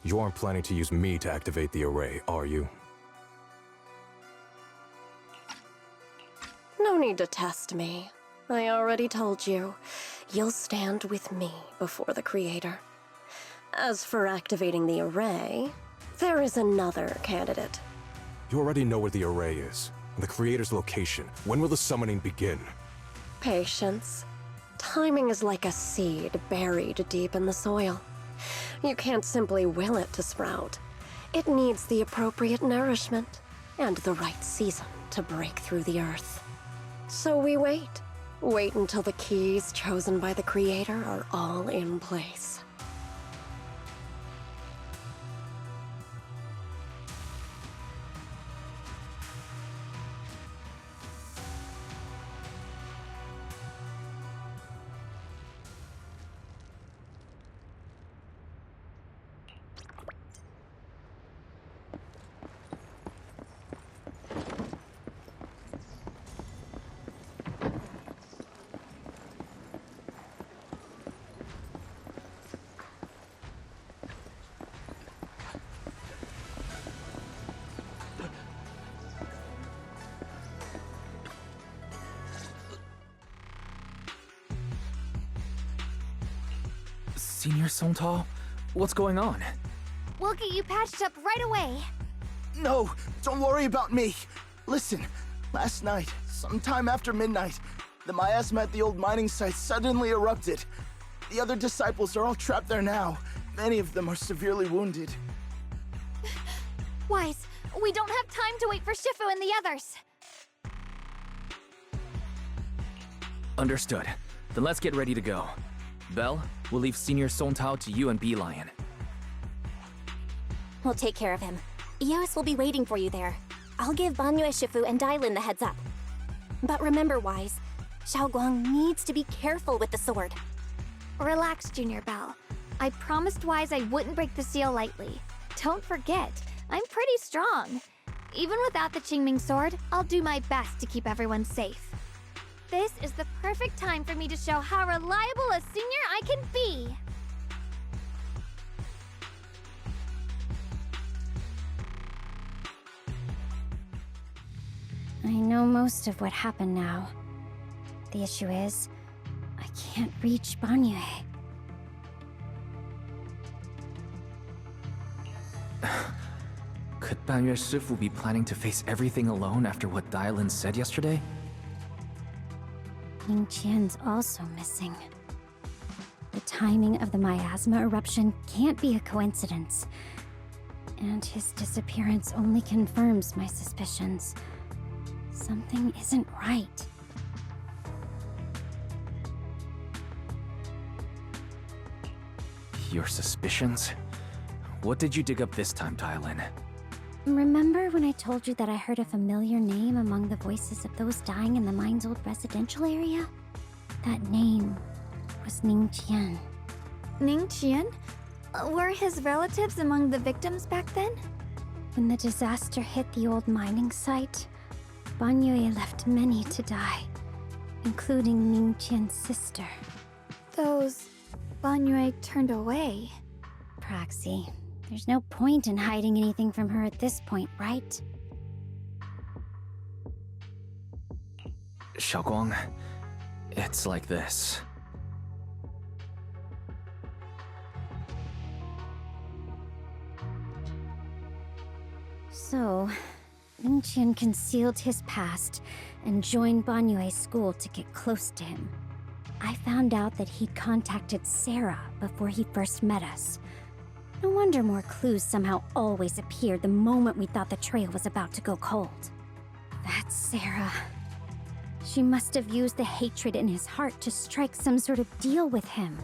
You aren't planning to use me to activate the array, are you? No need to test me. I already told you. You'll stand with me before the Creator. As for activating the array, there is another candidate. You already know where the array is, and the Creator's location. When will the summoning begin? Patience. Timing is like a seed buried deep in the soil. You can't simply will it to sprout. It needs the appropriate nourishment and the right season to break through the earth. So we wait. Wait until the keys chosen by the Creator are all in place. Senior Sontal? What's going on? We'll get you patched up right away. No, don't worry about me. Listen, last night, sometime after midnight, the miasma at the old mining site suddenly erupted. The other disciples are all trapped there now. Many of them are severely wounded. Wise, we don't have time to wait for Shifu and the others. Understood. Then let's get ready to go. Belle, we'll leave Senior Sontal to you and Bee Lion. We'll take care of him. Eos will be waiting for you there. I'll give Banyue, Shifu, and Dailin the heads up. But remember, Wise, Xiaoguang needs to be careful with the sword. Relax, Junior Belle. I promised Wise I wouldn't break the seal lightly. Don't forget, I'm pretty strong. Even without the Qingming sword, I'll do my best to keep everyone safe. This is the perfect time for me to show how reliable a senior I can be. I know most of what happened now. The issue is, I can't reach Banyue. Could Banyue Shifu be planning to face everything alone after what Dailin said yesterday? Ningqian's also missing. The timing of the miasma eruption can't be a coincidence. And his disappearance only confirms my suspicions. Something isn't right. Your suspicions? What did you dig up this time, Dailin? Remember when I told you that I heard a familiar name among the voices of those dying in the mine's old residential area? That name was Ningqian. Ningqian? Were his relatives among the victims back then? When the disaster hit the old mining site, Banyue left many to die, including Ningqian's sister. Those Banyue turned away. Praxi, there's no point in hiding anything from her at this point, right? Xiaoguang, it's like this. So, Ningqian concealed his past and joined Banyue's school to get close to him. I found out that he'd contacted Sarah before he first met us. No wonder more clues somehow always appeared the moment we thought the trail was about to go cold. That's Sarah. She must have used the hatred in his heart to strike some sort of deal with him.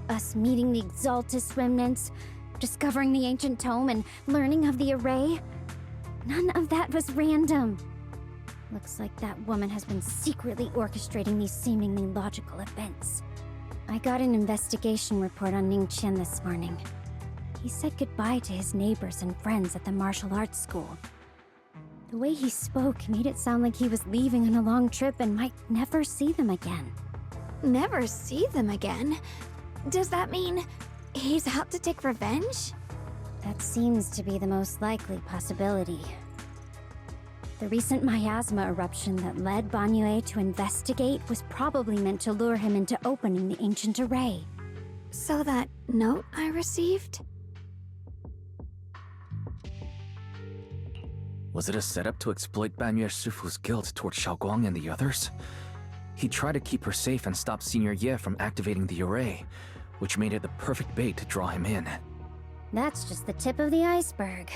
Us meeting the Exaltus remnants, discovering the ancient tome, and learning of the array. None of that was random. Looks like that woman has been secretly orchestrating these seemingly logical events. I got an investigation report on Ningqian this morning. He said goodbye to his neighbors and friends at the martial arts school. The way he spoke made it sound like he was leaving on a long trip and might never see them again. Never see them again? Does that mean he's out to take revenge? That seems to be the most likely possibility. The recent miasma eruption that led Banyue to investigate was probably meant to lure him into opening the ancient array. So that note I received? Was it a setup to exploit Banyue Shifu's guilt toward Xiaoguang and the others? He tried to keep her safe and stop Senior Ye from activating the array, which made it the perfect bait to draw him in. That's just the tip of the iceberg.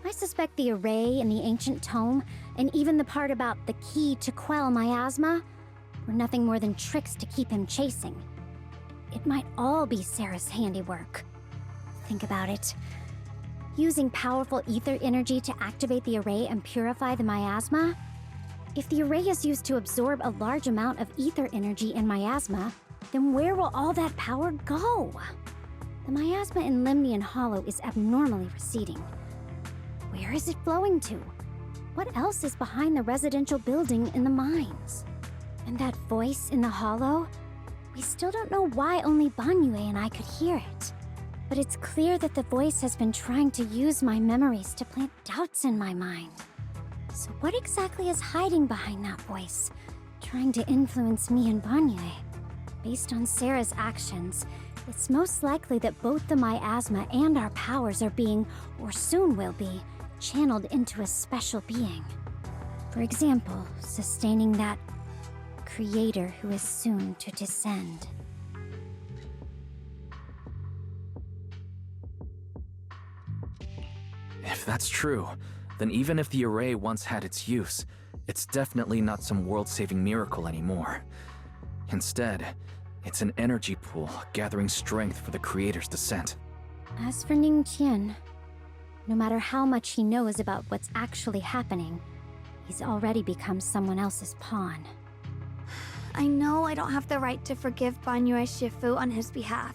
I suspect the array in the ancient tome, and even the part about the key to quell miasma, were nothing more than tricks to keep him chasing. It might all be Sarah's handiwork. Think about it. Using powerful ether energy to activate the array and purify the miasma? If the array is used to absorb a large amount of ether energy in miasma, then where will all that power go? The miasma in Limnian Hollow is abnormally receding. Where is it flowing to? What else is behind the residential building in the mines? And that voice in the hollow? We still don't know why only Banyue and I could hear it. But it's clear that the voice has been trying to use my memories to plant doubts in my mind. So what exactly is hiding behind that voice, trying to influence me and Banyue? Based on Sarah's actions, it's most likely that both the miasma and our powers are being, or soon will be, channeled into a special being. For example, sustaining that creator who is soon to descend. If that's true, then even if the array once had its use, it's definitely not some world-saving miracle anymore. Instead, it's an energy pool gathering strength for the creator's descent. As for Ning Qian, no matter how much he knows about what's actually happening, he's already become someone else's pawn. I know I don't have the right to forgive Banyue Shifu on his behalf,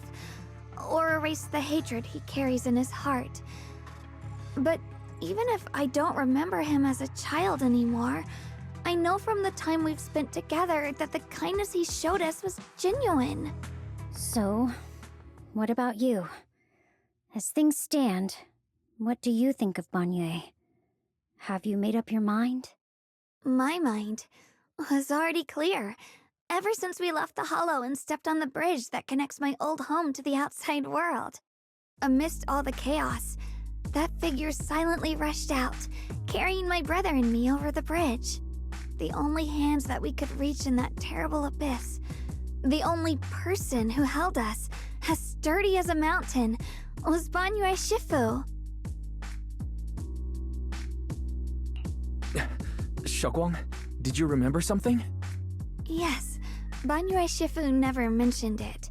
or erase the hatred he carries in his heart. But even if I don't remember him as a child anymore, I know from the time we've spent together that the kindness he showed us was genuine. So, what about you? As things stand, what do you think of Banyue? Have you made up your mind? My mind was already clear, ever since we left the Hollow and stepped on the bridge that connects my old home to the outside world. Amidst all the chaos, that figure silently rushed out, carrying my brother and me over the bridge. The only hands that we could reach in that terrible abyss. The only person who held us, as sturdy as a mountain, was Banyue Shifu. Xiaoguang, did you remember something? Yes, Banyue Shifu never mentioned it.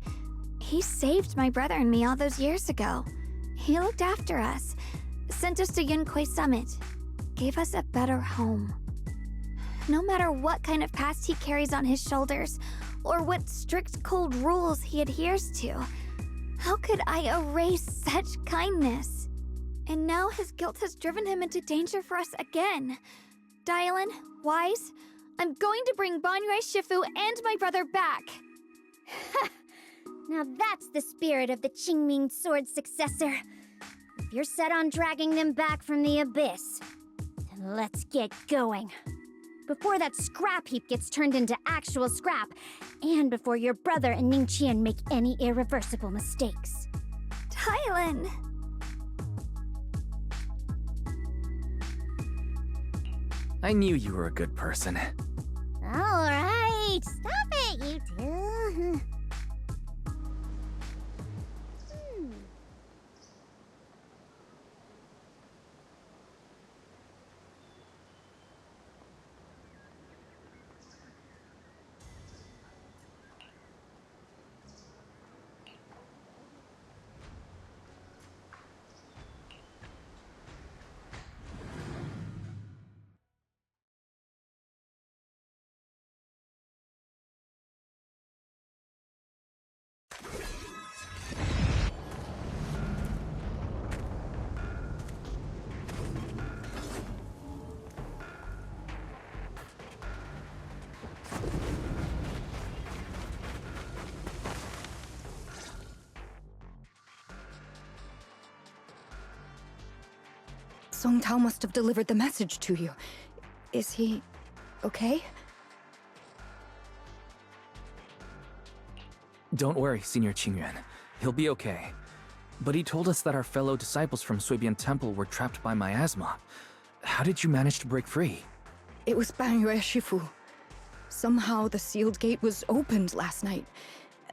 He saved my brother and me all those years ago. He looked after us, sent us to Yunquei Summit, gave us a better home. No matter what kind of past he carries on his shoulders, or what strict cold rules he adheres to, how could I erase such kindness? And now his guilt has driven him into danger for us again. Dylan, Wise, I'm going to bring Banyue Shifu and my brother back. Now that's the spirit of the Qingming sword successor. If you're set on dragging them back from the abyss, then let's get going. Before that scrap heap gets turned into actual scrap, and before your brother and Ning Qian make any irreversible mistakes. Dylan! I knew you were a good person. Alright, stop it, you two. Song Tao must have delivered the message to you. Is he okay? Don't worry, Senior Qingyuan. He'll be okay. But he told us that our fellow disciples from Suibian Temple were trapped by miasma. How did you manage to break free? It was Bangyue Shifu. Somehow the sealed gate was opened last night.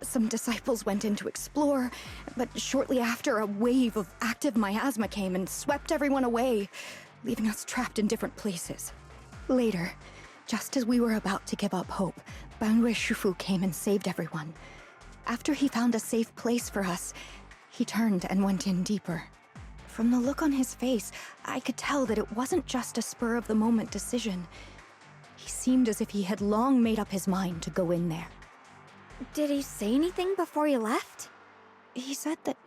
Some disciples went in to explore, but shortly after, a wave of active miasma came and swept everyone away, leaving us trapped in different places. Later, just as we were about to give up hope, Bangyue Shifu came and saved everyone. After he found a safe place for us, he turned and went in deeper. From the look on his face, I could tell that it wasn't just a spur-of-the-moment decision. He seemed as if he had long made up his mind to go in there. Did he say anything before he left? He said that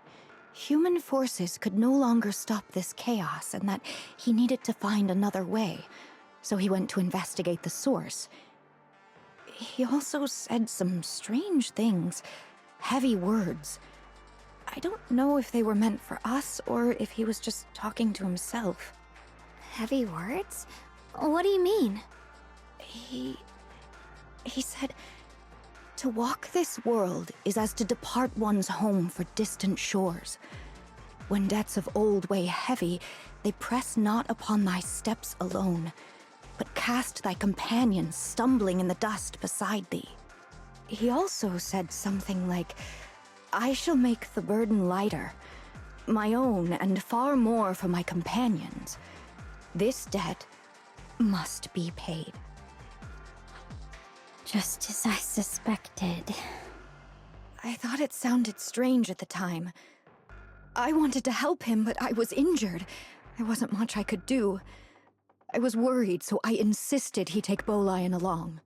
human forces could no longer stop this chaos and that he needed to find another way, so he went to investigate the source. He also said some strange things, heavy words. I don't know if they were meant for us or if he was just talking to himself. Heavy words? What do you mean? He said, to walk this world is as to depart one's home for distant shores. When debts of old weigh heavy, they press not upon thy steps alone, but cast thy companions stumbling in the dust beside thee. He also said something like, I shall make the burden lighter, my own and far more for my companions. This debt must be paid. Just as I suspected. I thought it sounded strange at the time. I wanted to help him, but I was injured. There wasn't much I could do. I was worried, so I insisted he take Bolian along.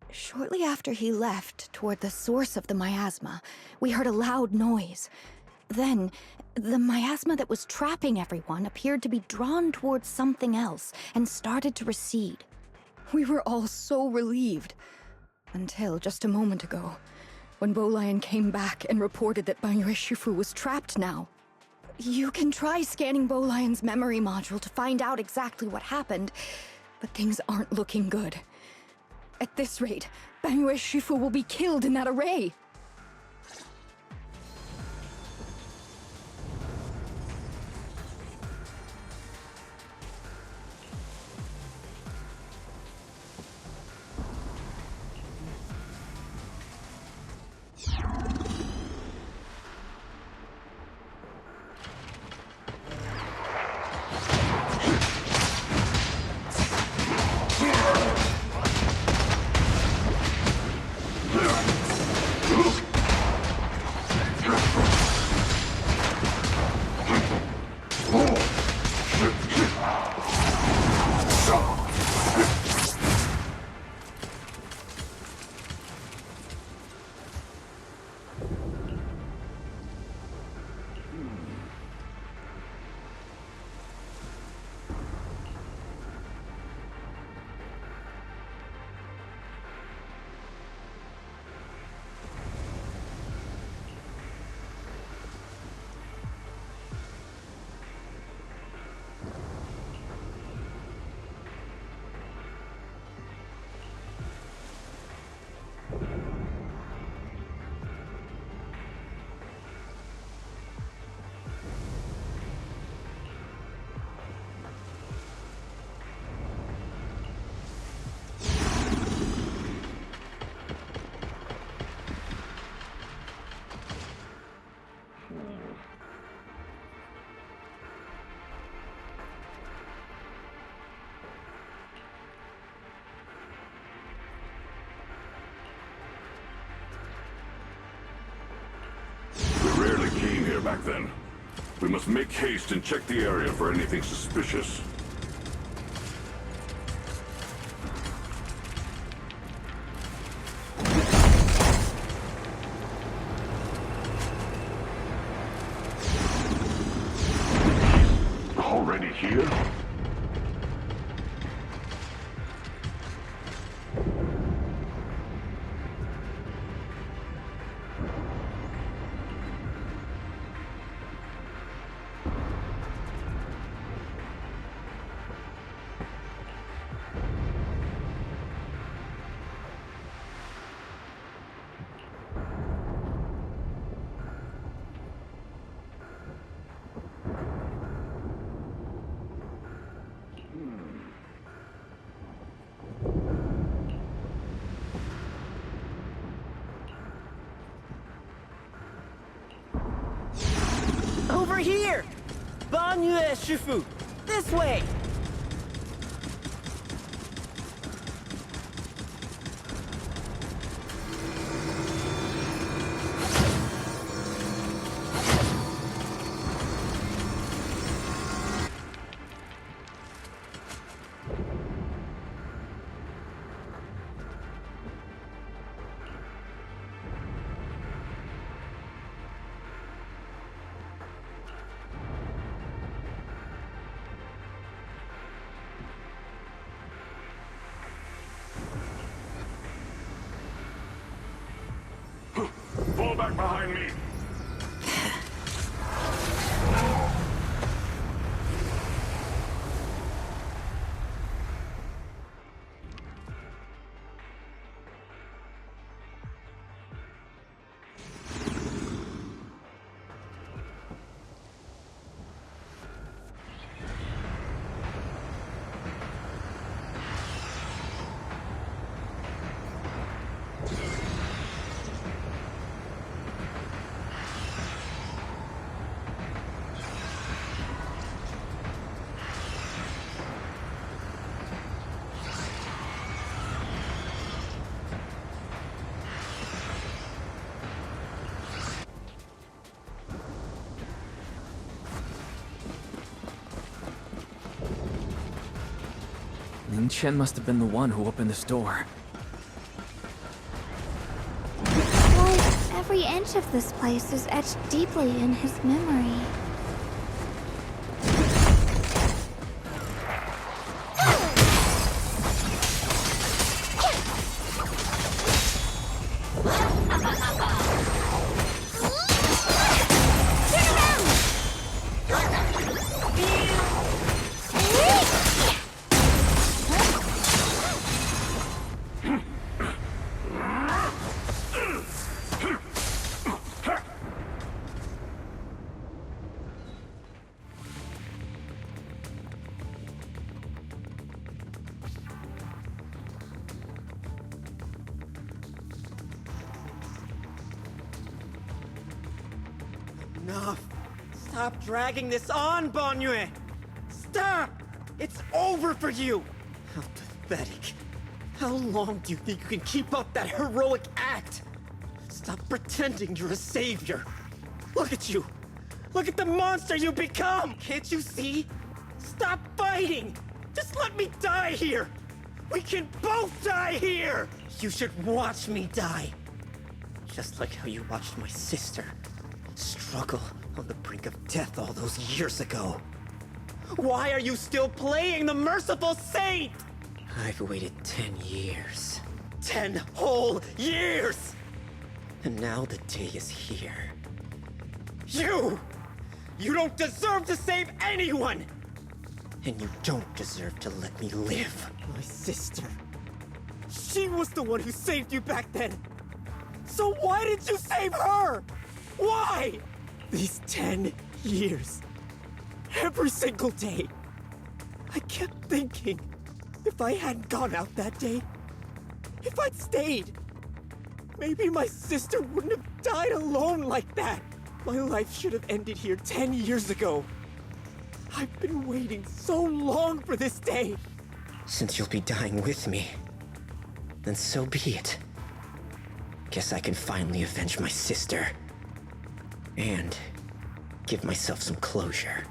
Shortly after he left, toward the source of the miasma, we heard a loud noise. Then, the miasma that was trapping everyone appeared to be drawn towards something else and started to recede. We were all so relieved. Until just a moment ago, when Bolian came back and reported that Bangyue Shifu was trapped now. You can try scanning Bolian's memory module to find out exactly what happened, but things aren't looking good. At this rate, Bangyue Shifu will be killed in that array! Back then. We must make haste and check the area for anything suspicious. Already here? here! Banyue Shifu! This way! Fall back behind me! Ning Chen must have been the one who opened this door. Every inch of this place is etched deeply in his memory. Enough! Stop dragging this on, Banyue! Stop! It's over for you! How pathetic. How long do you think you can keep up that heroic act? Stop pretending you're a savior. Look at you! Look at the monster you become! Can't you see? Stop fighting! Just let me die here! We can both die here! You should watch me die. Just like how you watched my sister struggle on the brink of death all those years ago. Why are you still playing the merciful saint? I've waited 10 years. 10 whole years! And now the day is here. You don't deserve to save anyone! And you don't deserve to let me live. My sister. She was the one who saved you back then. So why did you save her? Why? These 10 years. Every single day. I kept thinking, if I hadn't gone out that day, if I'd stayed, maybe my sister wouldn't have died alone like that. My life should have ended here 10 years ago. I've been waiting so long for this day. Since you'll be dying with me, then so be it. Guess I can finally avenge my sister. And give myself some closure.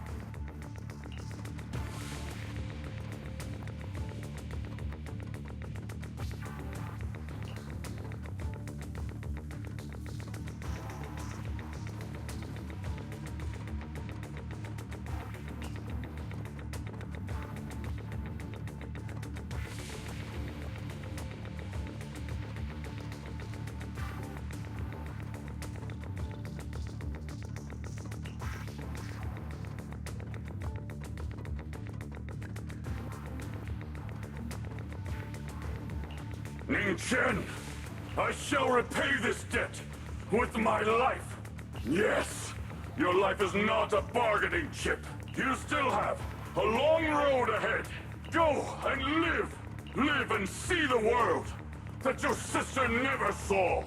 Ning Chen, I shall repay this debt with my life. Yes, your life is not a bargaining chip. You still have a long road ahead. Go and live. Live and see the world that your sister never saw.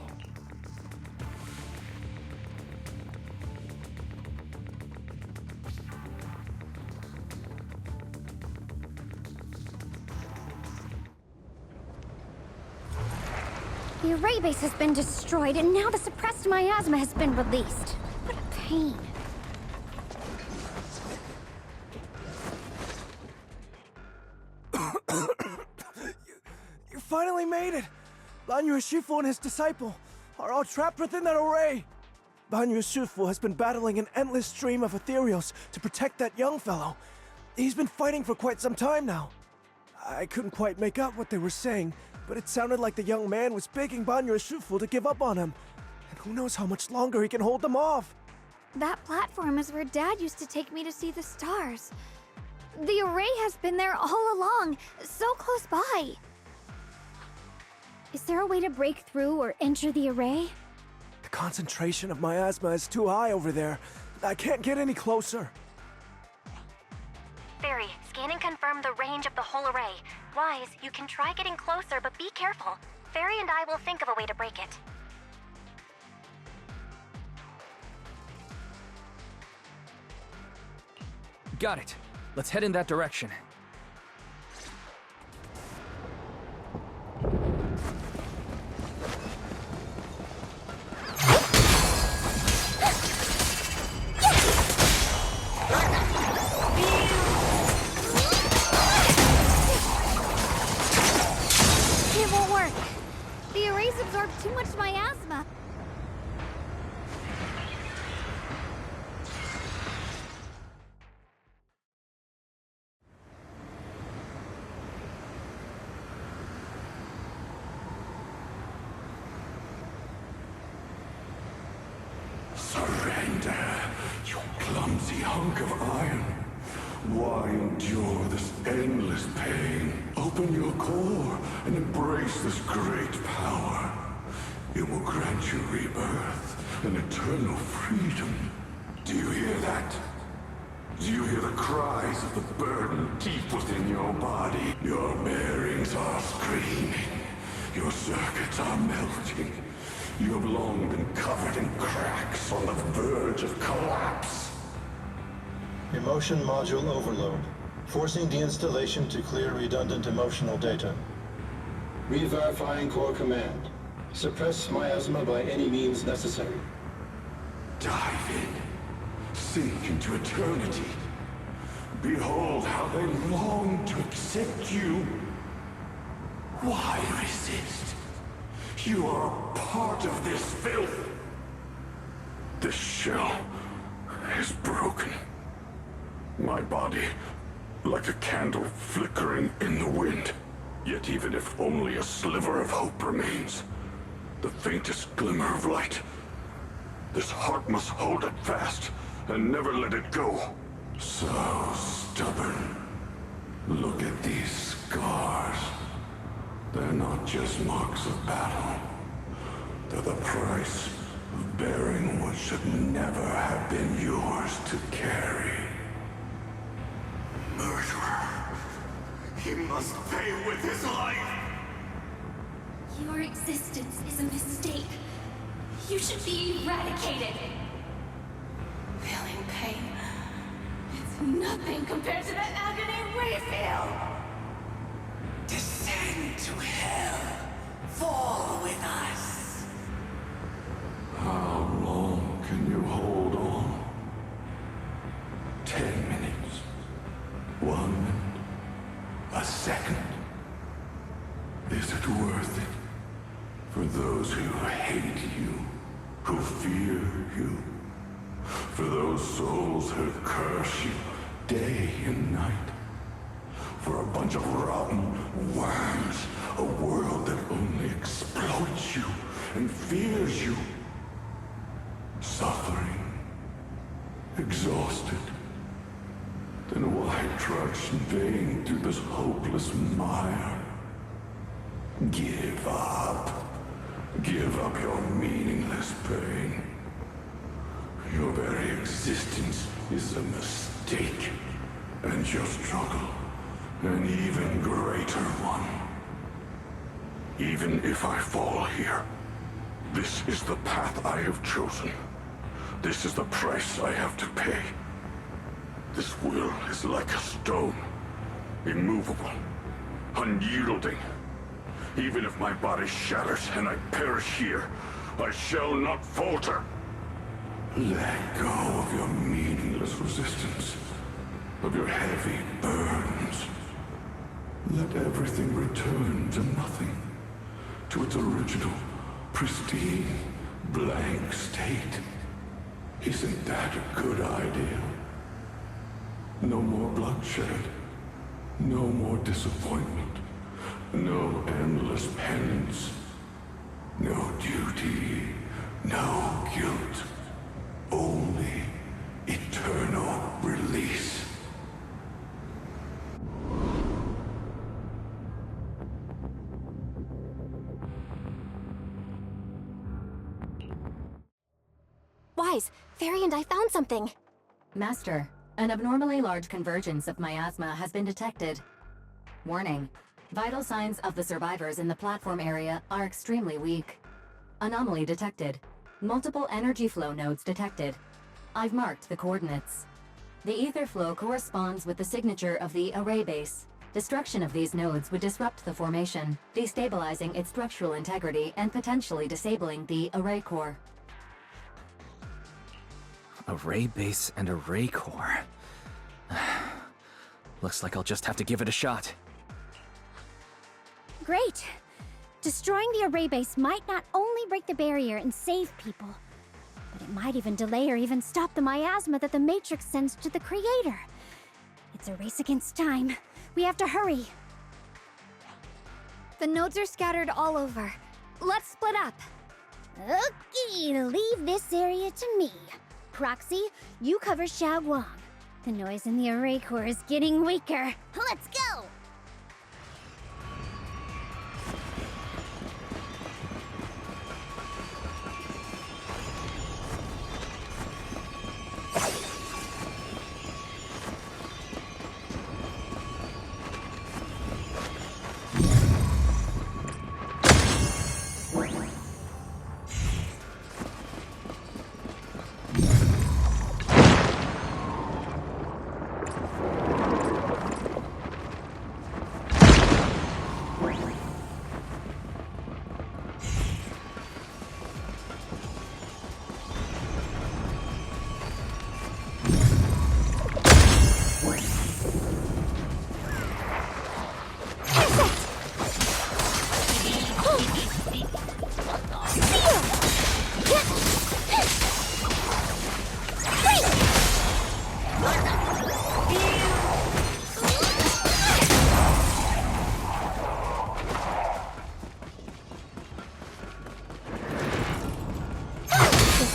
The array base has been destroyed, and now the suppressed miasma has been released. What a pain. You finally made it! Banyu Shifu and his disciple are all trapped within that array! Banyu Shifu has been battling an endless stream of ethereals to protect that young fellow. He's been fighting for quite some time now. I couldn't quite make out what they were saying, but it sounded like the young man was begging Banyu Shifu to give up on him. And who knows how much longer he can hold them off? That platform is where Dad used to take me to see the stars. The array has been there all along, so close by. Is there a way to break through or enter the array? The concentration of miasma is too high over there. I can't get any closer. Fairy, scanning confirmed the range of the whole array. Wise, you can try getting closer, but be careful. Fairy and I will think of a way to break it. Got it. Let's head in that direction. It won't work. The arrays absorb too much miasma. Surrender, you clumsy hunk of iron. Why endure this endless pain? Open your core and embrace this great power. It will grant you rebirth and eternal freedom. Do you hear that? Do you hear the cries of the burden deep within your body? Your bearings are screaming. Your circuits are melting. You have long been covered in cracks on the verge of collapse. Emotion module overload. Forcing deinstallation to clear redundant emotional data. Re-verifying core command. Suppress miasma by any means necessary. Dive in. Sink into eternity. Behold how they long to accept you. Why resist? You are a part of this filth. This shell is broken. My body, like a candle flickering in the wind. Yet even if only a sliver of hope remains, the faintest glimmer of light, this heart must hold it fast and never let it go. So stubborn. Look at these scars. They're not just marks of battle. They're the price of bearing what should never have been yours to carry. Murderer. He must pay with his life. Your existence is a mistake. You should be eradicated. Feeling pain. It's nothing compared to the agony we feel. Descend to hell. Fall with us. How long can you hold on? 10 minutes. 1 minute. A second. Is it worth it? For those who hate you, who fear you, for those souls who curse you day and night, for a bunch of rotten worms, a world that only exploits you and fears you, suffering, exhausted, then why trudge in vain through this hopeless mire? Give up. Give up your meaningless pain. Your very existence is a mistake, and your struggle an even greater one. Even if I fall here, this is the path I have chosen. This is the price I have to pay. This will is like a stone, immovable, unyielding. Even if my body shatters and I perish here, I shall not falter. Let go of your meaningless resistance, of your heavy burdens. Let everything return to nothing, to its original, pristine, blank state. Isn't that a good idea? No more bloodshed, no more disappointment, no endless penance, no duty, no guilt, only eternal release. Wise, Fairy and I found something. Master, an abnormally large convergence of miasma has been detected. Warning. Vital signs of the survivors in the platform area are extremely weak. Anomaly detected. Multiple energy flow nodes detected. I've marked the coordinates. The ether flow corresponds with the signature of the array base. Destruction of these nodes would disrupt the formation, destabilizing its structural integrity and potentially disabling the array core. Array base and array core. Looks like I'll just have to give it a shot. Great! Destroying the array base might not only break the barrier and save people, but it might even delay or even stop the miasma that the Matrix sends to the Creator. It's a race against time. We have to hurry. The nodes are scattered all over. Let's split up. Okay, leave this area to me. Proxy, you cover Xiaoguang. The noise in the array core is getting weaker. Let's go!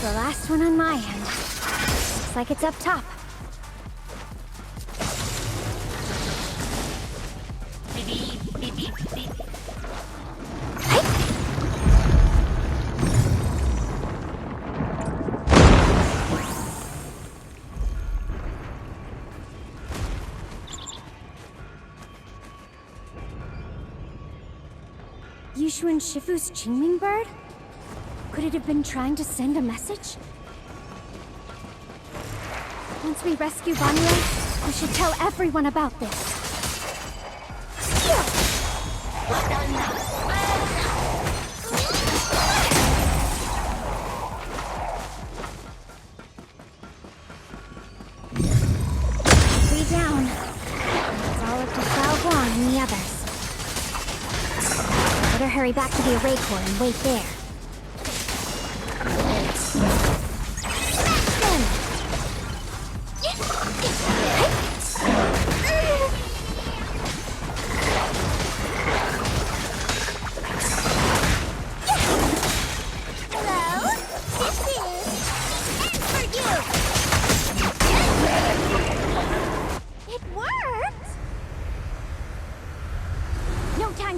The last one on my end. Looks like it's up top. Yushu and Shifu's Qingming bird? Could it have been trying to send a message? Once we rescue Banyue, we should tell everyone about this. Three down. It's all up to Xiaoguang and the others. Better hurry back to the array core and wait there.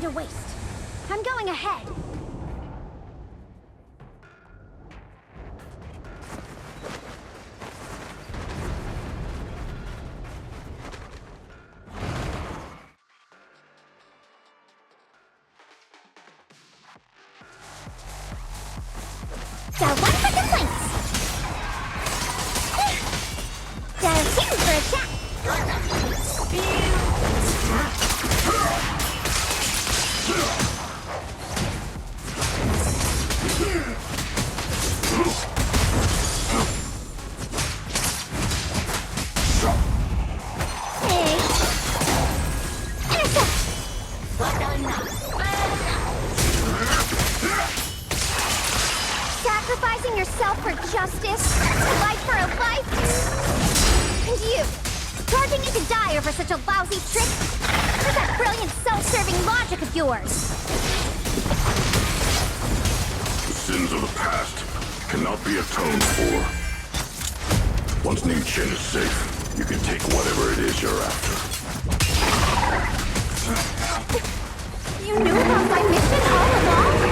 To waste. I'm going ahead. Dial 1 for complaints. Dial 2 for a chat. yourself for justice, a life for a life. And you, charging me to die over such a lousy trick? Where's that brilliant self-serving logic of yours? The sins of the past cannot be atoned for. Once Ningchen is safe, you can take whatever it is you're after. You knew about my mission all along?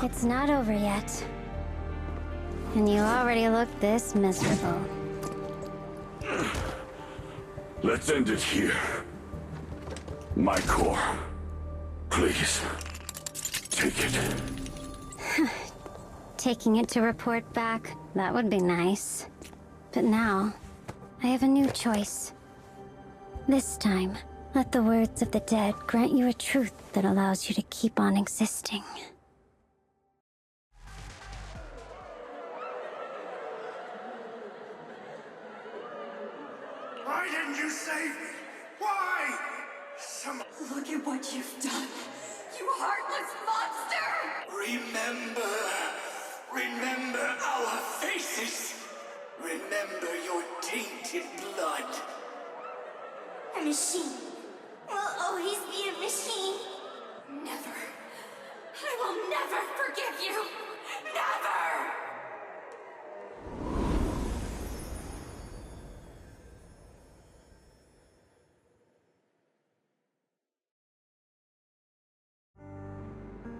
It's not over yet. And you already look this miserable. Let's end it here. My core. Please. Take it. Taking it to report back, that would be nice. But now, I have a new choice. This time, let the words of the dead grant you a truth that allows you to keep on existing. Why didn't you save me? Why? Look at what you've done. You heartless monster! Remember our faces. Remember your tainted blood. A machine will always be a machine. Never. I will never forgive you. Never!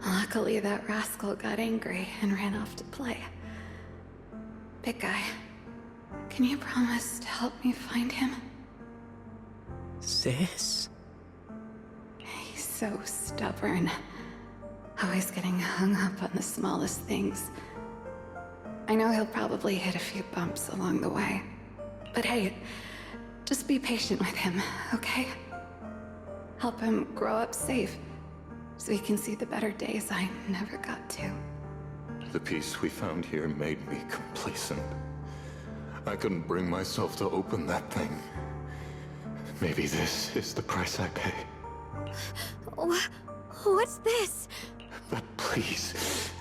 Luckily, that rascal got angry and ran off to play. Big guy, can you promise to help me find him? Sis? He's so stubborn. Always getting hung up on the smallest things. I know he'll probably hit a few bumps along the way. But hey, just be patient with him, okay? Help him grow up safe, so he can see the better days I never got to. The peace we found here made me complacent. I couldn't bring myself to open that thing. Maybe this is the price I pay. What's this? But please,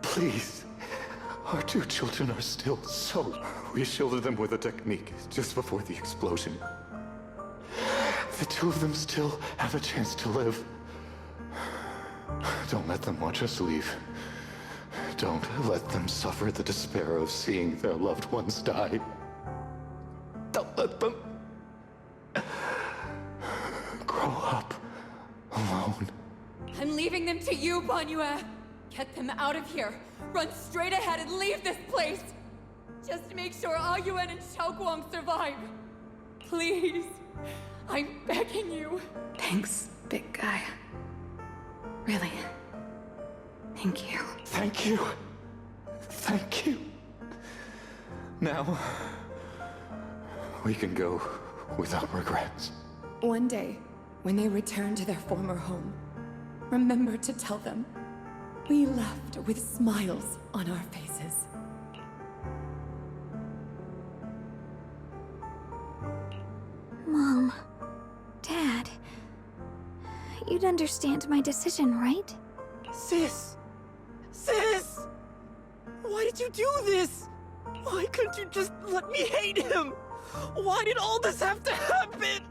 please, our two children are still so... We shielded them with a technique just before the explosion. The two of them still have a chance to live. Don't let them watch us leave. Don't let them suffer the despair of seeing their loved ones die. Don't let them grow up alone. I'm leaving them to you, Banyue. Get them out of here. Run straight ahead and leave this place. Just make sure Ayuan and Xiaoguang survive. Please. I'm begging you. Thanks, big guy. Really. Thank you. Thank you. Thank you. Now, we can go without regrets. One day, when they return to their former home, remember to tell them we left with smiles on our faces. Mom, Dad, you'd understand my decision, right? Sis! Sis! Why did you do this? Why couldn't you just let me hate him? Why did all this have to happen?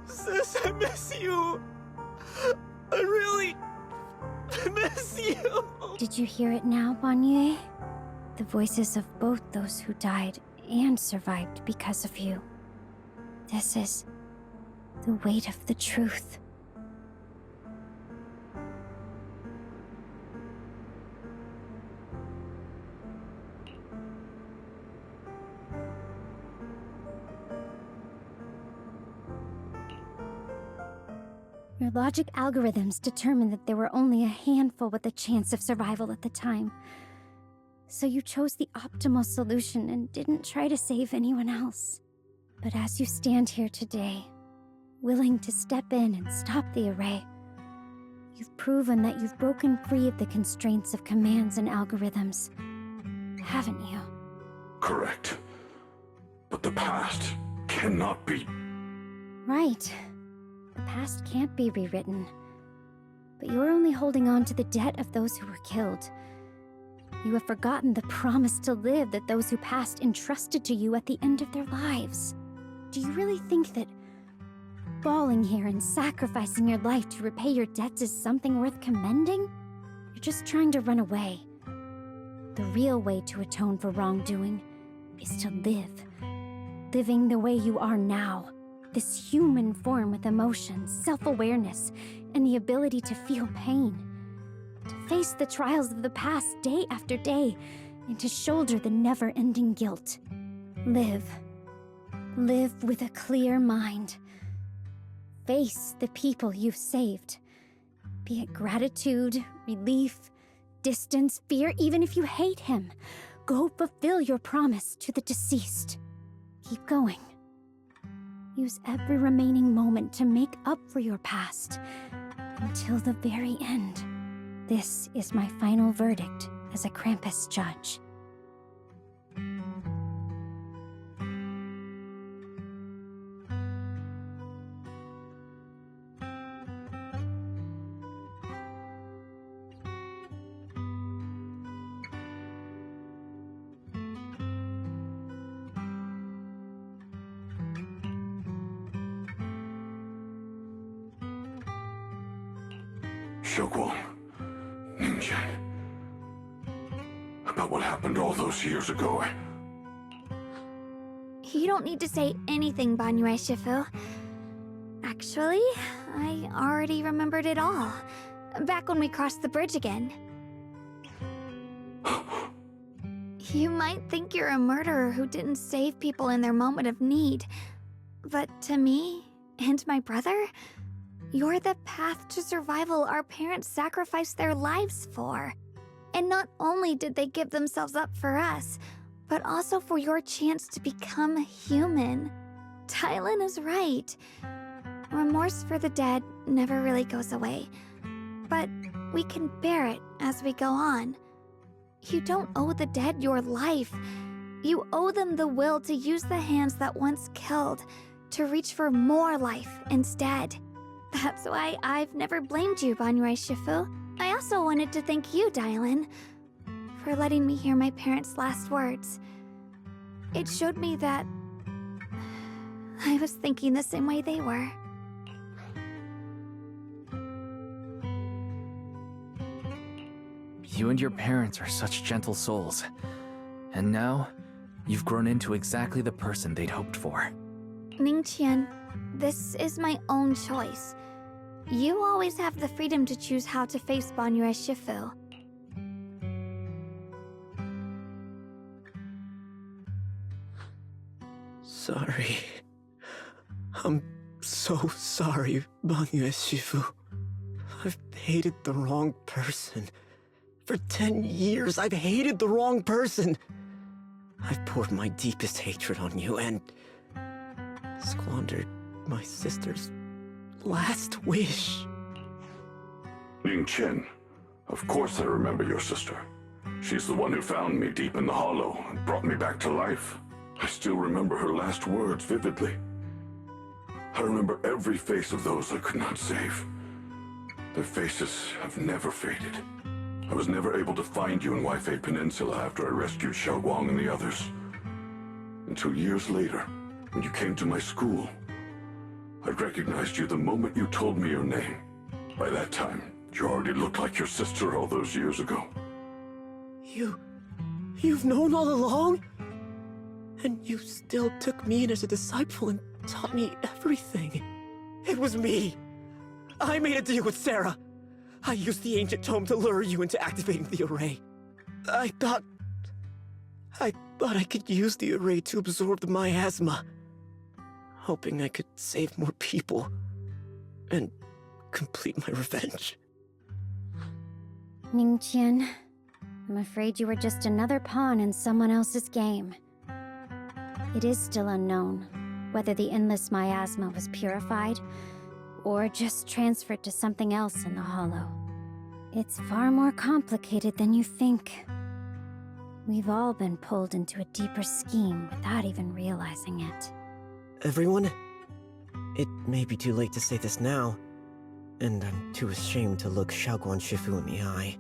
Sis, I miss you. I really miss you. Did you hear it now, Banyue? The voices of both those who died and survived because of you. This is the weight of the truth. Your logic algorithms determined that there were only a handful with a chance of survival at the time. So you chose the optimal solution and didn't try to save anyone else. But as you stand here today, willing to step in and stop the array, you've proven that you've broken free of the constraints of commands and algorithms, haven't you? Correct. But the past cannot be... Right. The past can't be rewritten. But you're only holding on to the debt of those who were killed. You have forgotten the promise to live that those who passed entrusted to you at the end of their lives. Do you really think that falling here and sacrificing your life to repay your debts is something worth commending? You're just trying to run away. The real way to atone for wrongdoing is to live. Living the way you are now. This human form with emotions, self-awareness, and the ability to feel pain. To face the trials of the past day after day, and to shoulder the never-ending guilt. Live. Live with a clear mind. Face the people you've saved. Be it gratitude, relief, distance, fear, even if you hate him. Go fulfill your promise to the deceased. Keep going. Use every remaining moment to make up for your past, until the very end. This is my final verdict as a Krampus judge. Xiaoguang, Ningqian, about what happened all those years ago. You don't need to say anything, Banyue Shifu. Actually, I already remembered it all. Back when we crossed the bridge again. You might think you're a murderer who didn't save people in their moment of need. But to me, and my brother, you're the path to survival our parents sacrificed their lives for. And not only did they give themselves up for us, but also for your chance to become human. Tylan is right. Remorse for the dead never really goes away. But we can bear it as we go on. You don't owe the dead your life. You owe them the will to use the hands that once killed, to reach for more life instead. That's why I've never blamed you, Banyue Shifu. I also wanted to thank you, Dylan, for letting me hear my parents' last words. It showed me that I was thinking the same way they were. You and your parents are such gentle souls. And now, you've grown into exactly the person they'd hoped for. Ningqian, this is my own choice. You always have the freedom to choose how to face Banyue Shifu. Sorry. I'm so sorry, Banyue Shifu. I've hated the wrong person. For 10 years, I've hated the wrong person. I've poured my deepest hatred on you and squandered my sister's last wish. Ningqian, of course I remember your sister. She's the one who found me deep in the hollow and brought me back to life. I still remember her last words vividly. I remember every face of those I could not save. Their faces have never faded. I was never able to find you in Waifei Peninsula after I rescued Xiaoguang and the others. Until years later, when you came to my school, I recognized you the moment you told me your name. By that time, you already looked like your sister all those years ago. You've known all along? And you still took me in as a disciple and taught me everything. It was me. I made a deal with Sarah. I used the ancient tome to lure you into activating the array. I thought I could use the array to absorb the miasma, hoping I could save more people and complete my revenge. Ningqian, I'm afraid you were just another pawn in someone else's game. It is still unknown whether the endless miasma was purified or just transferred to something else in the Hollow. It's far more complicated than you think. We've all been pulled into a deeper scheme without even realizing it. Everyone? It may be too late to say this now, and I'm too ashamed to look Xiaoguang Shifu in the eye.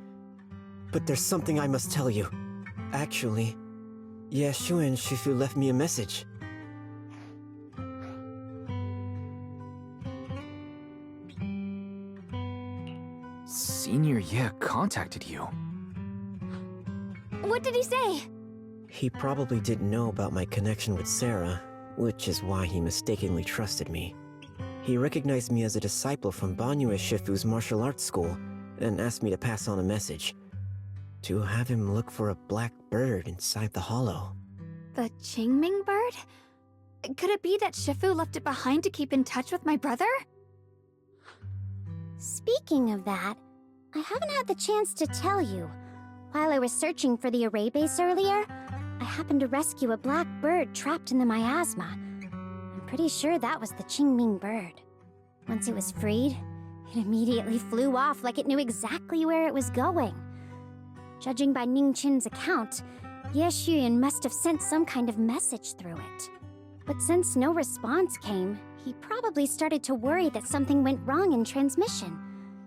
But there's something I must tell you. Actually, Yeshu and Shifu left me a message. Senior Ye contacted you. What did he say? He probably didn't know about my connection with Sarah, which is why he mistakenly trusted me. He recognized me as a disciple from Banyue Shifu's martial arts school, and asked me to pass on a message. To have him look for a black bird inside the hollow. The Qingming bird? Could it be that Shifu left it behind to keep in touch with my brother? Speaking of that, I haven't had the chance to tell you. While I was searching for the array base earlier, I happened to rescue a black bird trapped in the miasma. I'm pretty sure that was the Qingming bird. Once it was freed, it immediately flew off like it knew exactly where it was going. Judging by Ningqian's account, Ye Xuyan must have sent some kind of message through it. But since no response came, he probably started to worry that something went wrong in transmission.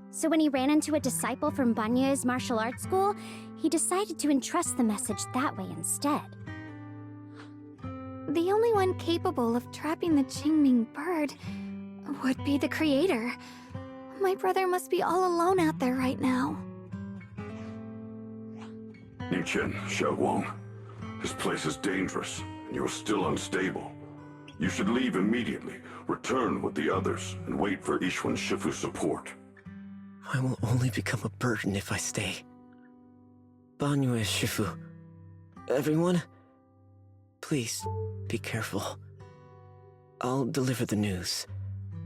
So when he ran into a disciple from Banyue's martial arts school, he decided to entrust the message that way instead. The only one capable of trapping the Qingming bird would be the creator. My brother must be all alone out there right now. Ningqian, Xiaoguang, this place is dangerous, and you're still unstable. You should leave immediately, return with the others, and wait for Ishwan Shifu's support. I will only become a burden if I stay. Banyue Shifu, everyone, please be careful. I'll deliver the news,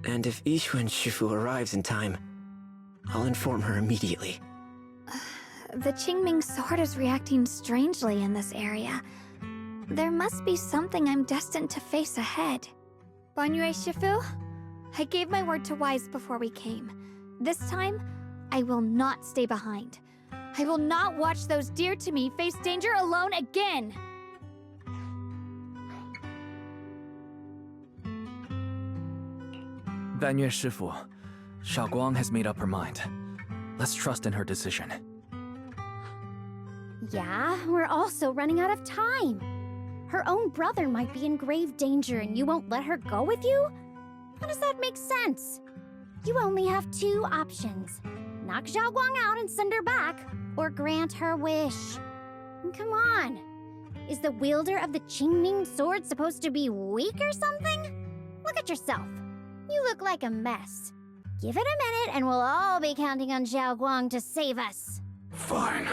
and if Ishwan Shifu arrives in time, I'll inform her immediately. The Qingming sword is reacting strangely in this area. There must be something I'm destined to face ahead. Banyue Shifu, I gave my word to Wise before we came. This time, I will not stay behind. I will not watch those dear to me face danger alone again! Banyue Shifu, Xiaoguang has made up her mind. Let's trust in her decision. Yeah, we're also running out of time. Her own brother might be in grave danger and you won't let her go with you? How does that make sense? You only have two options. Knock Xiaoguang out and send her back, or grant her wish. Come on. Is the wielder of the Qingming sword supposed to be weak or something? Look at yourself. You look like a mess. Give it a minute and we'll all be counting on Xiaoguang to save us. Fine,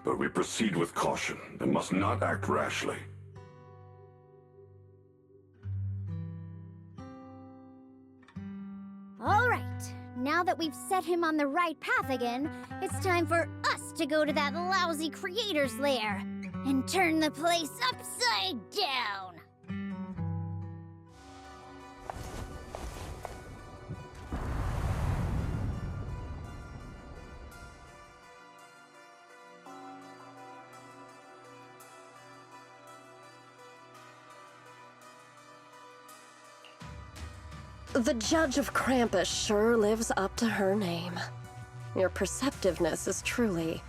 but we proceed with caution and must not act rashly. All right. Now that we've set him on the right path again, it's time for us to go to that lousy creator's lair and turn the place upside down. The Judge of Krampus sure lives up to her name. Your perceptiveness is truly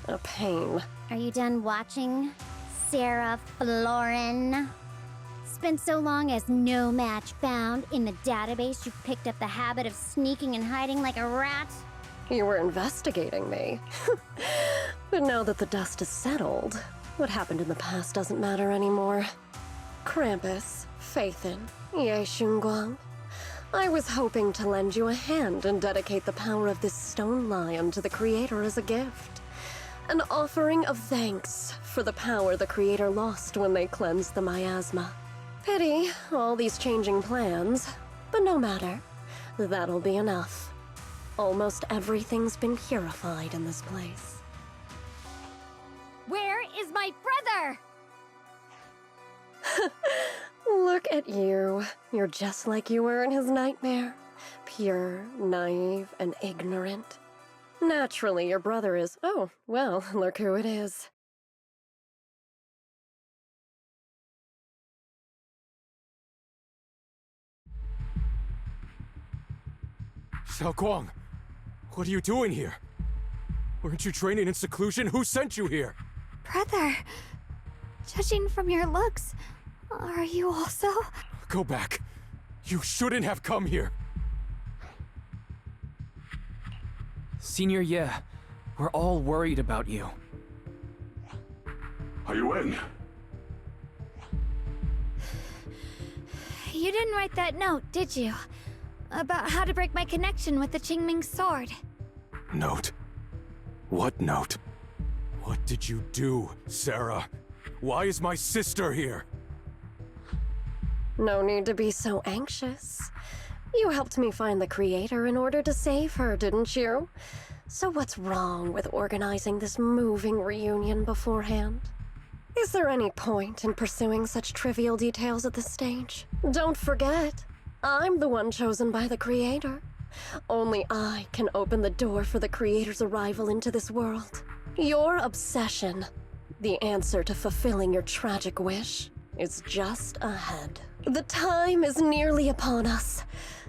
a pain. Are you done watching, Sarah Florin? Spent so long as no match found in the database, you picked up the habit of sneaking and hiding like a rat? You were investigating me. But now that the dust is settled, what happened in the past doesn't matter anymore. Krampus, Phaethon, Ye Xunguang. I was hoping to lend you a hand and dedicate the power of this stone lion to the Creator as a gift. An offering of thanks for the power the Creator lost when they cleansed the miasma. Pity, all these changing plans, but no matter. That'll be enough. Almost everything's been purified in this place. Where is my brother? Look at you. You're just like you were in his nightmare. Pure, naive, and ignorant. Naturally, your brother is... Oh, well, look who it is. Xiaoguang, what are you doing here? Weren't you training in seclusion? Who sent you here? Brother, judging from your looks, are you also? Go back. You shouldn't have come here. Senior Ye, we're all worried about you. Are you in? You didn't write that note, did you? About how to break my connection with the Qingming sword. Note? What note? What did you do, Sarah? Why is my sister here? No need to be so anxious. You helped me find the creator in order to save her, didn't you? So what's wrong with organizing this moving reunion beforehand? Is there any point in pursuing such trivial details at this stage? Don't forget, I'm the one chosen by the creator. Only I can open the door for the creator's arrival into this world. Your obsession, the answer to fulfilling your tragic wish, is just ahead. The time is nearly upon us.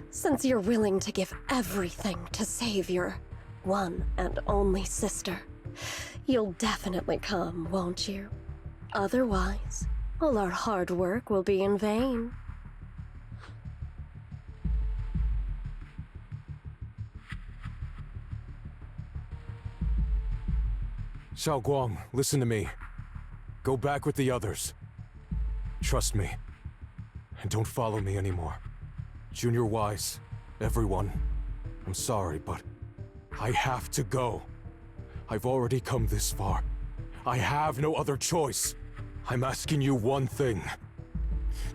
Since you're willing to give everything to save your one and only sister, you'll definitely come, won't you? Otherwise, all our hard work will be in vain. Xiaoguang, listen to me. Go back with the others. Trust me. And don't follow me anymore. Junior Wise, everyone, I'm sorry, but I have to go. I've already come this far. I have no other choice. I'm asking you one thing.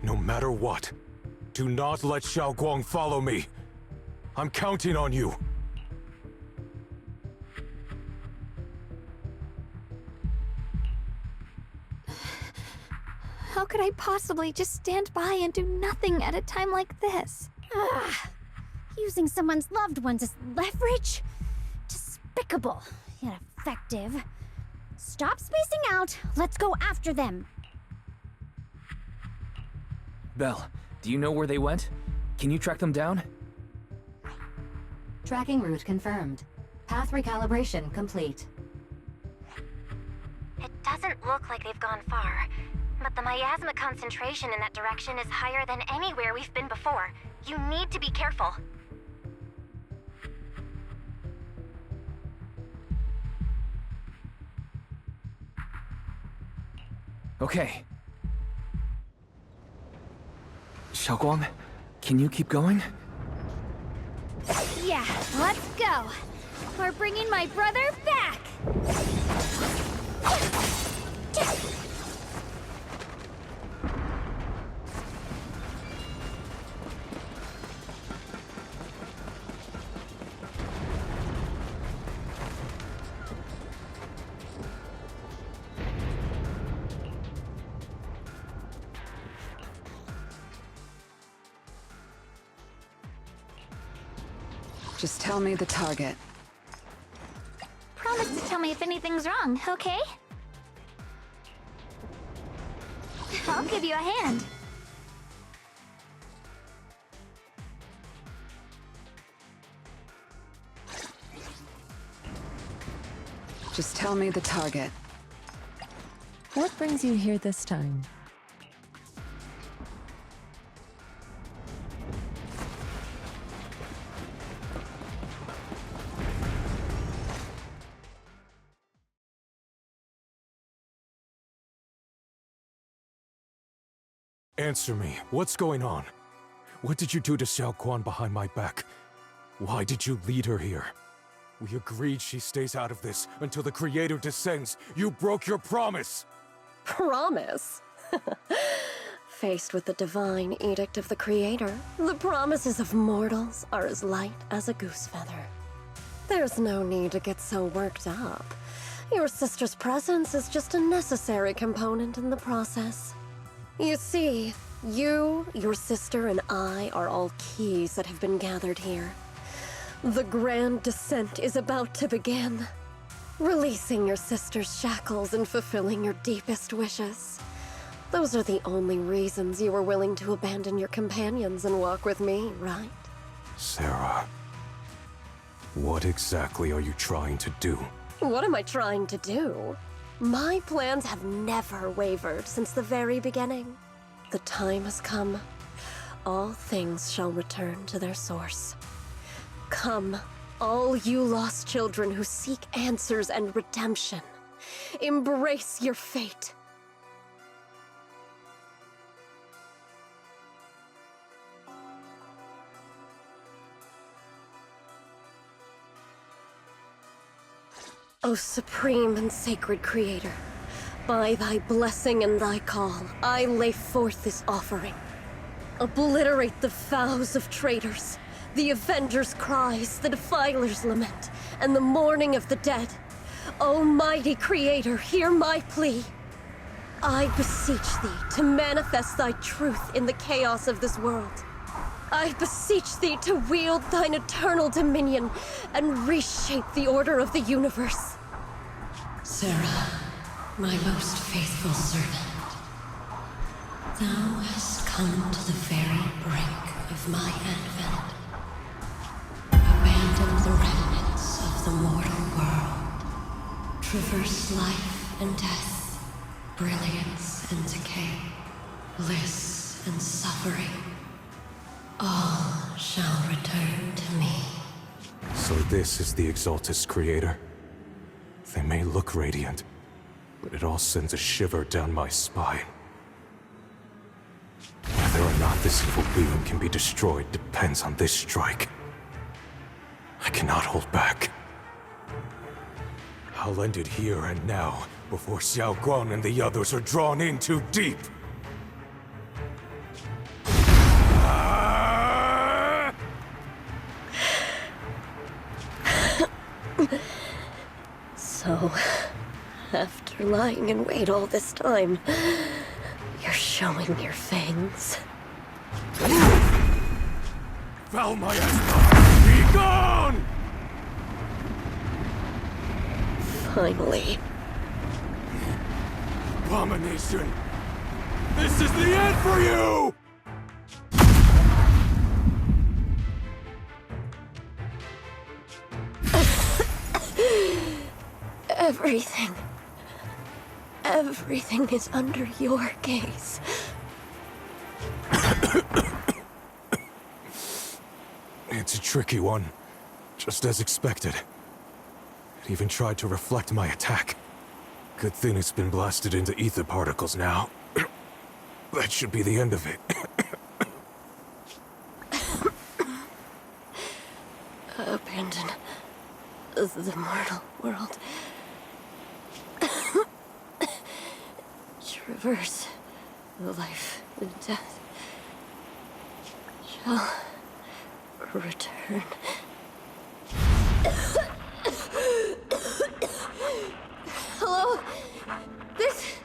No matter what, do not let Xiaoguang follow me. I'm counting on you. How could I possibly just stand by and do nothing at a time like this? Using someone's loved ones as leverage? Despicable, yet effective. Stop spacing out. Let's go after them. Belle, do you know where they went? Can you track them down? Tracking route confirmed. Path recalibration complete. It doesn't look like they've gone far, but the miasma concentration in that direction is higher than anywhere we've been before. You need to be careful. Okay. Xiaoguang, can you keep going? Yeah, let's go. We're bringing my brother back. Just tell me the target. Promise to tell me if anything's wrong, okay? I'll give you a hand. Just tell me the target. What brings you here this time? Answer me. What's going on? What did you do to Xiaoguang behind my back? Why did you lead her here? We agreed she stays out of this until the Creator descends. You broke your promise! Promise? Faced with the divine edict of the Creator, the promises of mortals are as light as a goose feather. There's no need to get so worked up. Your sister's presence is just a necessary component in the process. You see, you, your sister, and I are all keys that have been gathered here. The grand descent is about to begin. Releasing your sister's shackles and fulfilling your deepest wishes. Those are the only reasons you were willing to abandon your companions and walk with me, right? Sarah, what exactly are you trying to do? What am I trying to do? My plans have never wavered since the very beginning. The time has come. All things shall return to their source. Come, all you lost children who seek answers and redemption. Embrace your fate. O supreme and sacred creator, by thy blessing and thy call, I lay forth this offering. Obliterate the vows of traitors, the avengers' cries, the defilers' lament, and the mourning of the dead. O mighty creator, hear my plea. I beseech thee to manifest thy truth in the chaos of this world. I beseech thee to wield thine eternal dominion and reshape the order of the universe. Sarah, my most faithful servant, thou hast come to the very brink of my advent. Abandon the remnants of the mortal world. Traverse life and death, brilliance and decay, bliss and suffering. All shall return to me. So this is the Exaltus creator. They may look radiant, but it all sends a shiver down my spine. Whether or not this evil being can be destroyed depends on this strike. I cannot hold back. I'll end it here and now, before Xiao Guang and the others are drawn in too deep. So, after lying in wait all this time, you're showing your fangs. Valmaesma, be gone! Finally. Abomination! This is the end for you! Everything is under your gaze. It's a tricky one, just as expected. It even tried to reflect my attack. Good thing it's been blasted into ether particles now. That should be the end of it. Abandon the mortal world. Traverse life and death. Shall return. Hello? This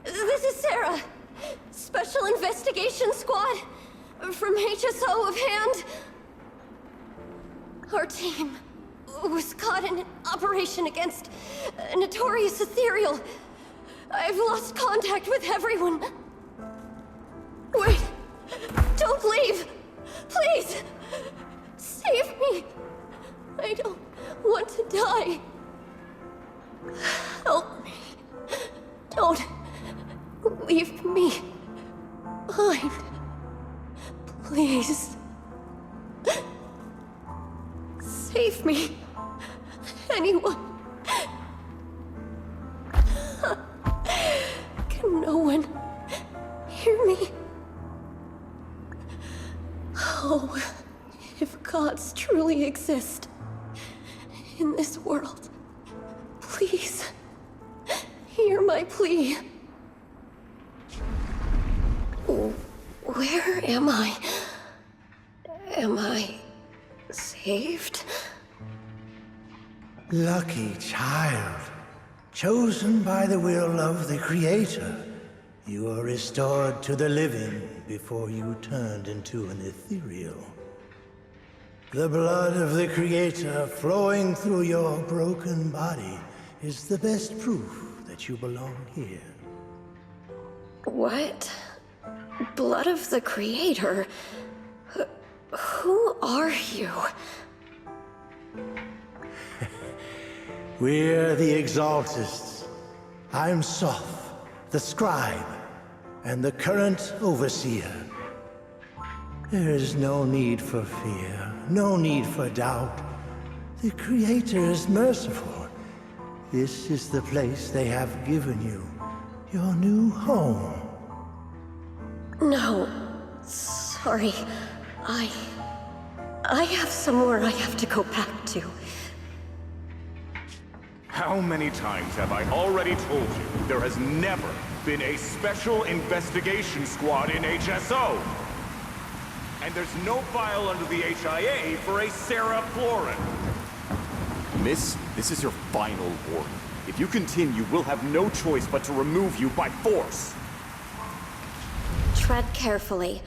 is Sarah. Special Investigation Squad from HSO of Hand. Our team was caught in an operation against a notorious ethereal. I've lost contact with everyone. Wait! Don't leave! Please! Save me! I don't want to die. Help me. Don't leave me behind. Please. Save me. Anyone. Can no one hear me? Oh, if gods truly exist in this world, please hear my plea. Where am I? Am I saved? Lucky child. Chosen by the will of the Creator, you were restored to the living before you turned into an ethereal. The blood of the Creator flowing through your broken body is the best proof that you belong here. What? Blood of the Creator? Who are you? We're the Exaltists. I'm Soph, the Scribe, and the current Overseer. There is no need for fear, no need for doubt. The Creator is merciful. This is the place they have given you, your new home. No. Sorry. I have somewhere I have to go back to. How many times have I already told you there has never been a special investigation squad in HSO? And there's no file under the HIA for a Sarah Florin. Miss, this is your final warning. If you continue, we'll have no choice but to remove you by force. Tread carefully.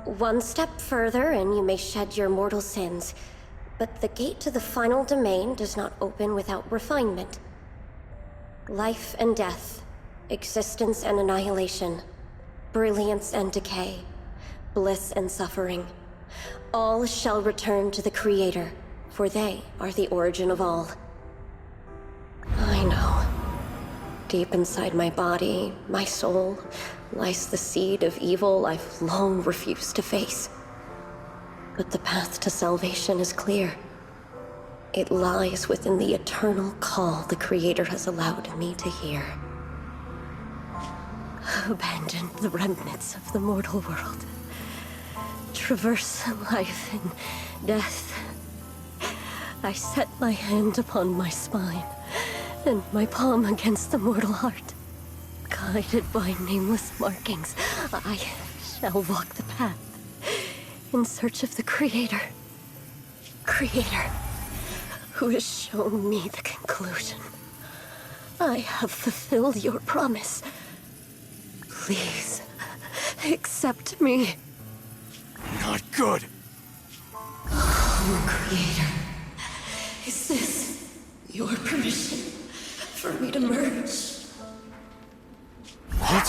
One step further and you may shed your mortal sins. But the gate to the final domain does not open without refinement. Life and death, existence and annihilation, brilliance and decay, bliss and suffering. All shall return to the Creator, for they are the origin of all. I know. Deep inside my body, my soul, lies the seed of evil I've long refused to face. But the path to salvation is clear. It lies within the eternal call the Creator has allowed me to hear. Abandon the remnants of the mortal world. Traverse life and death. I set my hand upon my spine, and my palm against the mortal heart. Guided by nameless markings, I shall walk the path in search of the Creator. Creator, who has shown me the conclusion. I have fulfilled your promise. Please, accept me. Not good. Oh, Creator. Is this your permission for me to merge? What?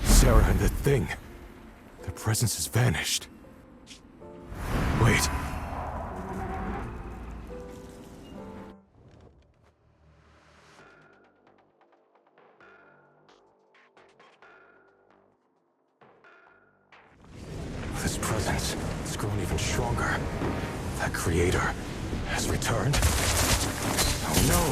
Sarah and the thing. Their presence has vanished. Wait. This presence has grown even stronger. That Creator has returned. Oh no!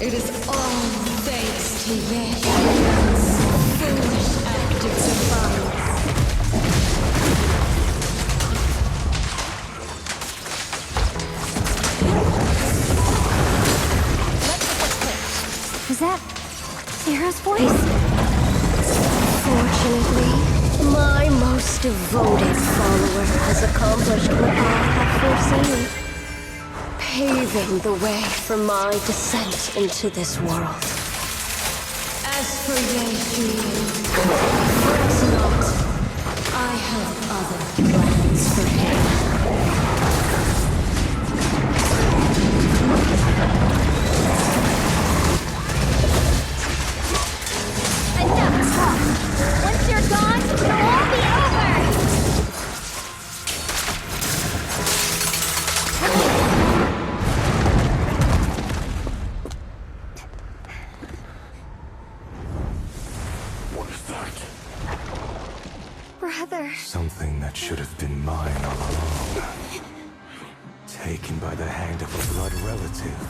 It is all thanks to Yehu's foolish act of defiance. Was that Sarah's voice? Fortunately, my most devoted follower has accomplished what I have foreseen. Paving the way for my descent into this world. As for Yehu, fret not. I should have been mine all along. Taken by the hand of a blood relative.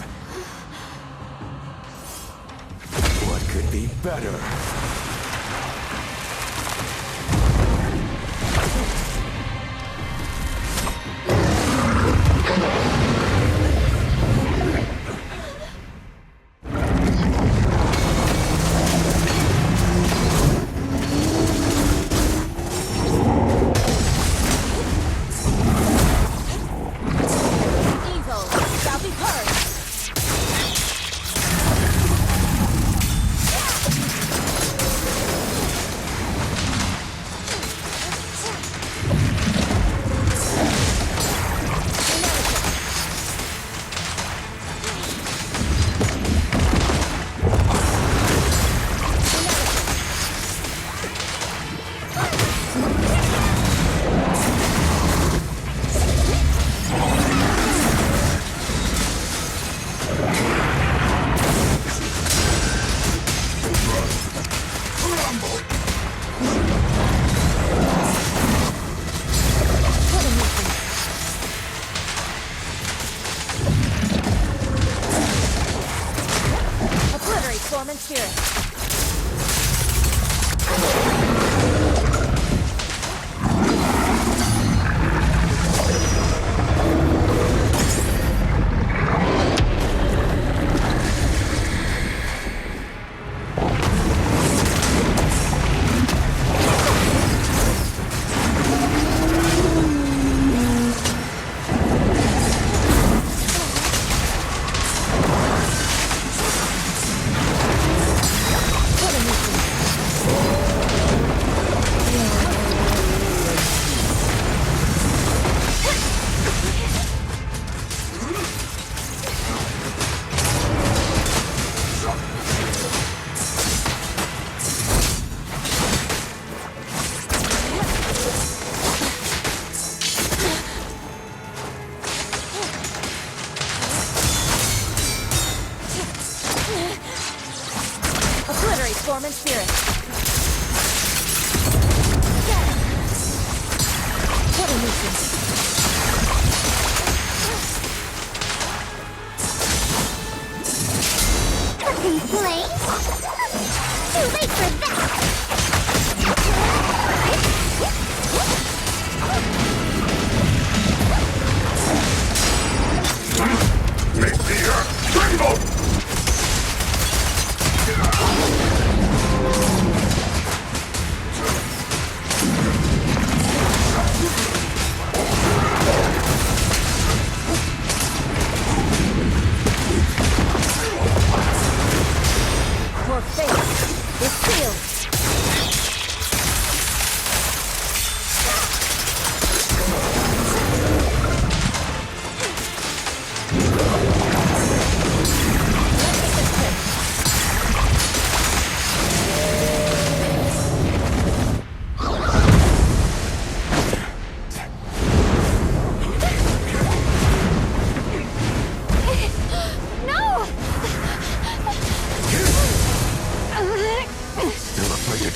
What could be better? Form and spirit. What a nuisance. Cooking flame? Too late for that! Make the earth tremble! Your fate is sealed.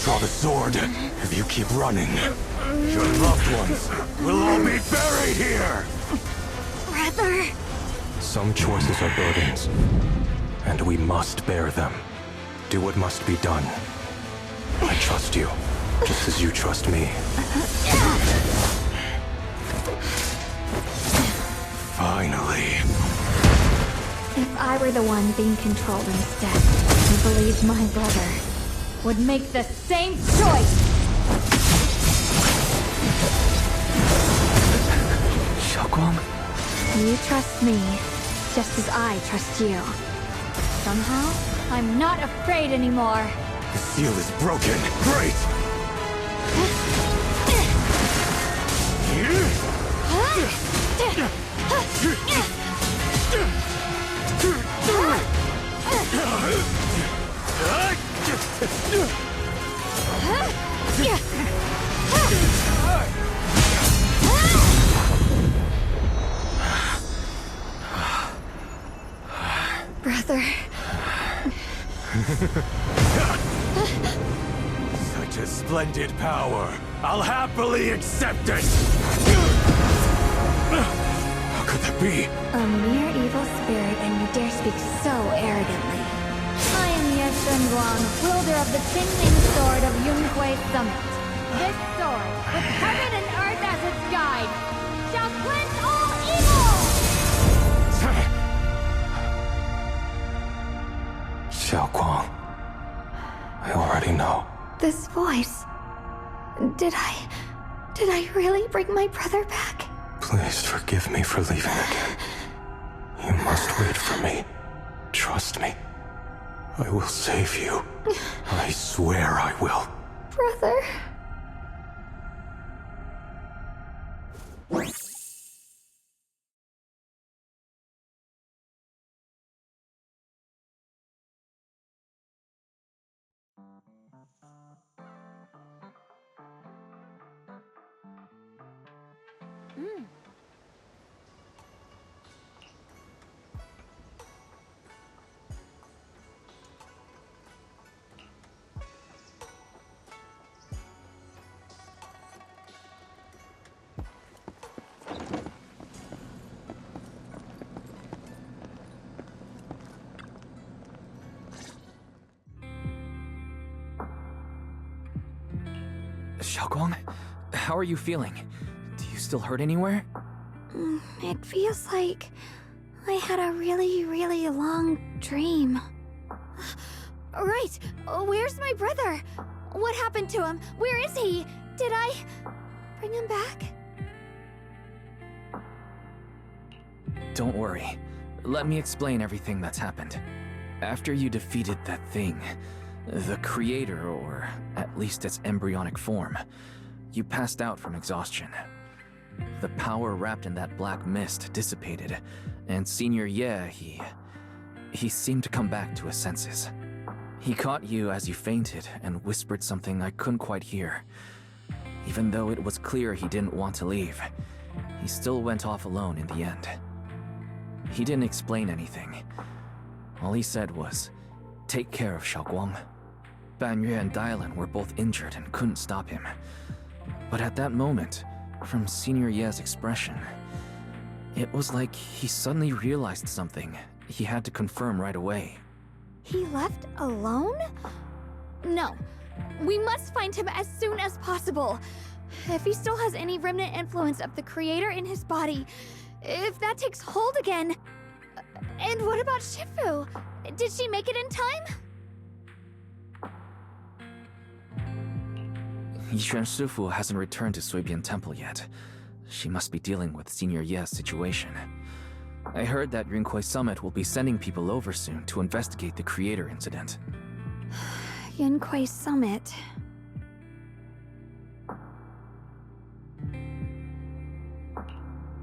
Draw the sword. If you keep running, your loved ones will all be buried here! Brother... Some choices are burdens, and we must bear them. Do what must be done. I trust you, just as you trust me. Finally. If I were the one being controlled instead, I believe my brother would make the same choice! Xiaoguang? You trust me, just as I trust you. Somehow, I'm not afraid anymore. The seal is broken. Great! Brother. Such a splendid power. I'll happily accept it! How could that be? A mere evil spirit, and you dare speak so arrogantly. I am Ye Guang, wielder of the Qingming Sword of Yunhui Summit. This sword, with heaven and earth as its guide, shall cleanse all evil! Xiaoguang, I already know. This voice... Did I really bring my brother back? Please forgive me for leaving again. You must wait for me. Trust me. I will save you. I swear I will. Brother... Xiaoguang, how are you feeling? Do you still hurt anywhere? It feels like I had a really, really long dream. Right! Where's my brother? What happened to him? Where is he? Did I bring him back? Don't worry. Let me explain everything that's happened. After you defeated that thing, the creator, or at least its embryonic form, you passed out from exhaustion. The power wrapped in that black mist dissipated, and Senior Ye, he seemed to come back to his senses. He caught you as you fainted and whispered something I couldn't quite hear. Even though it was clear he didn't want to leave, he still went off alone in the end. He didn't explain anything. All he said was, "Take care of Xiaoguang." Banyue and Dylan were both injured and couldn't stop him. But at that moment, from Senior Ye's expression, it was like he suddenly realized something he had to confirm right away. He left alone? No. We must find him as soon as possible. If he still has any remnant influence of the creator in his body, if that takes hold again... And what about Shifu? Did she make it in time? Yishuan Shifu hasn't returned to Suibian Temple yet. She must be dealing with Senior Ye's situation. I heard that Yunhui Summit will be sending people over soon to investigate the creator incident. Yunhui Summit.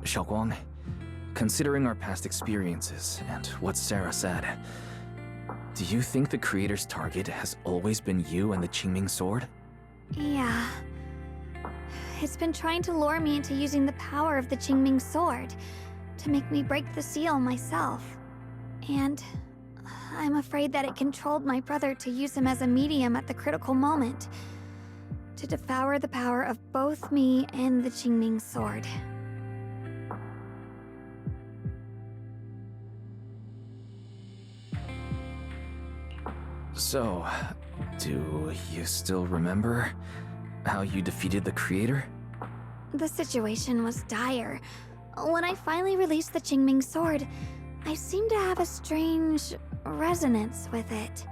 Xiaoguang, considering our past experiences and what Sarah said, do you think the creator's target has always been you and the Qingming Sword? Yeah. It's been trying to lure me into using the power of the Qingming Sword to make me break the seal myself. And I'm afraid that it controlled my brother to use him as a medium at the critical moment, to devour the power of both me and the Qingming Sword. So, do you still remember how you defeated the creator? The situation was dire. When I finally released the Qingming Sword, I seemed to have a strange resonance with it.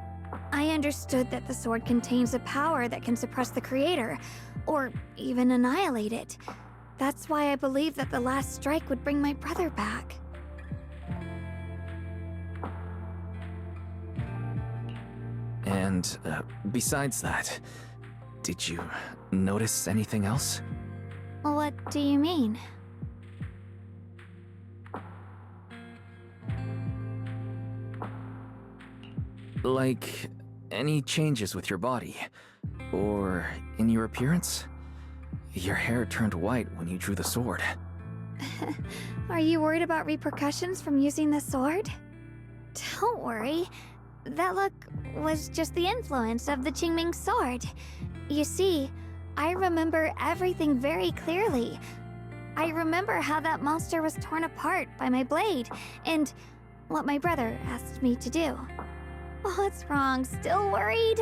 I understood that the sword contains a power that can suppress the creator, or even annihilate it. That's why I believed that the last strike would bring my brother back. And besides that, did you notice anything else? What do you mean? Like, any changes with your body? Or in your appearance? Your hair turned white when you drew the sword. Are you worried about repercussions from using the sword? Don't worry. That look was just the influence of the Qingming Sword. You see, I remember everything very clearly. I remember how that monster was torn apart by my blade, and what my brother asked me to do. What's wrong? Still worried?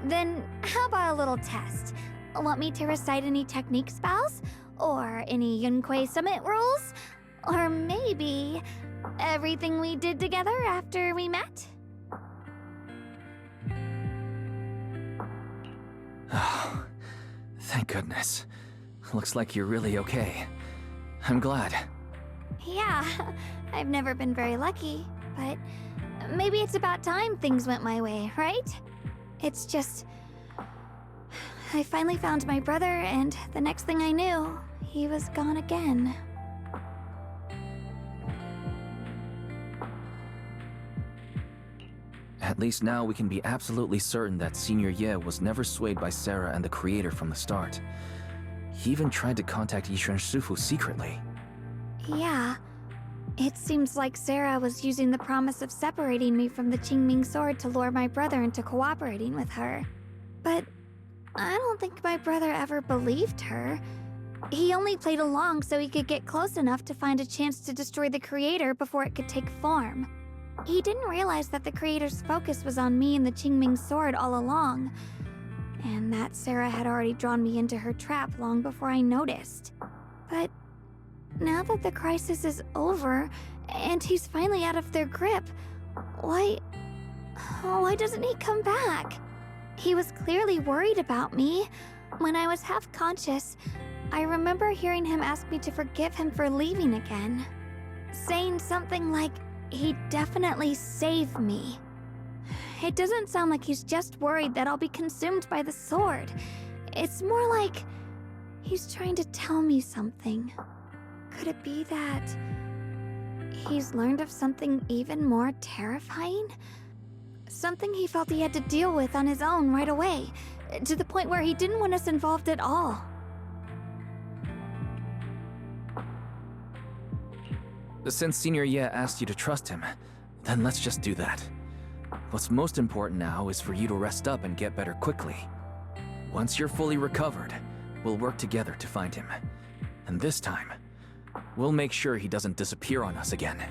Then how about a little test? Want me to recite any technique spells? Or any Yunquei Summit rules? Or maybe everything we did together after we met? Oh, thank goodness. Looks like you're really okay. I'm glad. Yeah, I've never been very lucky, but maybe it's about time things went my way, right? It's just... I finally found my brother, and the next thing I knew, he was gone again. At least now we can be absolutely certain that Senior Ye was never swayed by Sarah and the Creator from the start. He even tried to contact Yishuan Shifu secretly. Yeah. It seems like Sarah was using the promise of separating me from the Qingming sword to lure my brother into cooperating with her. But I don't think my brother ever believed her. He only played along so he could get close enough to find a chance to destroy the Creator before it could take form. He didn't realize that the Creator's focus was on me and the Qingming sword all along, and that Sarah had already drawn me into her trap long before I noticed. But now that the crisis is over, and he's finally out of their grip, why doesn't he come back? He was clearly worried about me. When I was half conscious, I remember hearing him ask me to forgive him for leaving again, saying something like, he'd definitely save me. It doesn't sound like he's just worried that I'll be consumed by the sword. It's more like he's trying to tell me something. Could it be that he's learned of something even more terrifying? Something he felt he had to deal with on his own right away, to the point where he didn't want us involved at all. Since Senior Ye asked you to trust him, then let's just do that. What's most important now is for you to rest up and get better quickly. Once you're fully recovered, we'll work together to find him. And this time, we'll make sure he doesn't disappear on us again.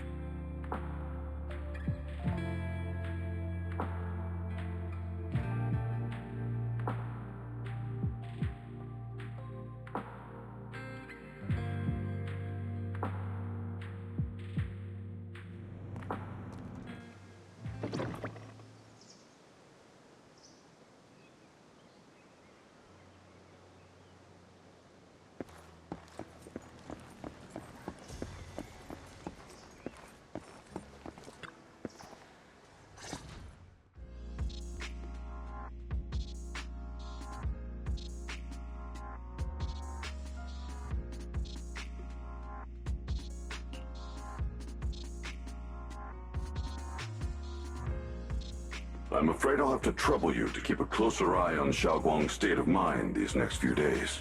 I'm afraid I'll have to trouble you to keep a closer eye on Xiaoguang's state of mind these next few days.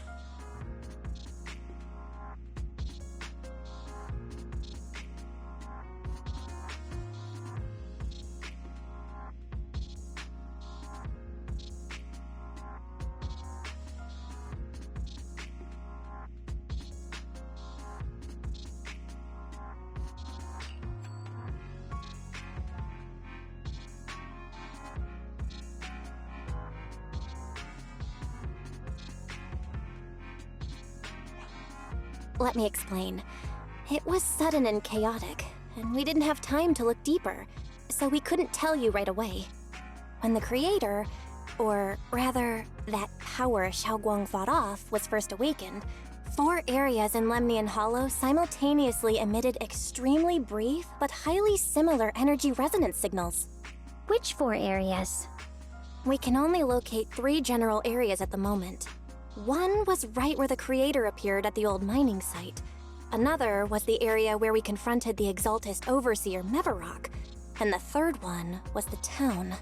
Let me explain. It was sudden and chaotic, and we didn't have time to look deeper, so we couldn't tell you right away. When the Creator, or rather, that power Xiaoguang fought off, was first awakened, 4 areas in Lemnian Hollow simultaneously emitted extremely brief but highly similar energy resonance signals. Which 4 areas? We can only locate 3 general areas at the moment. One was right where the Creator appeared at the old mining site. Another was the area where we confronted the Exaltist Overseer Mevarok. And the third one was the town.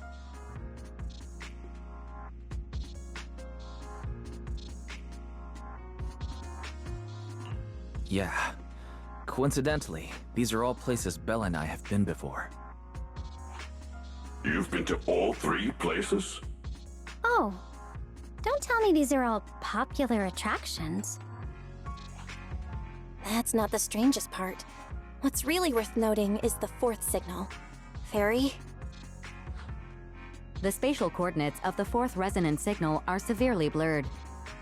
Yeah. Coincidentally, these are all places Bella and I have been before. You've been to all 3 places? Oh, Don't tell me these are all popular attractions. That's not the strangest part. What's really worth noting is the fourth signal. Fairy? The spatial coordinates of the fourth resonant signal are severely blurred.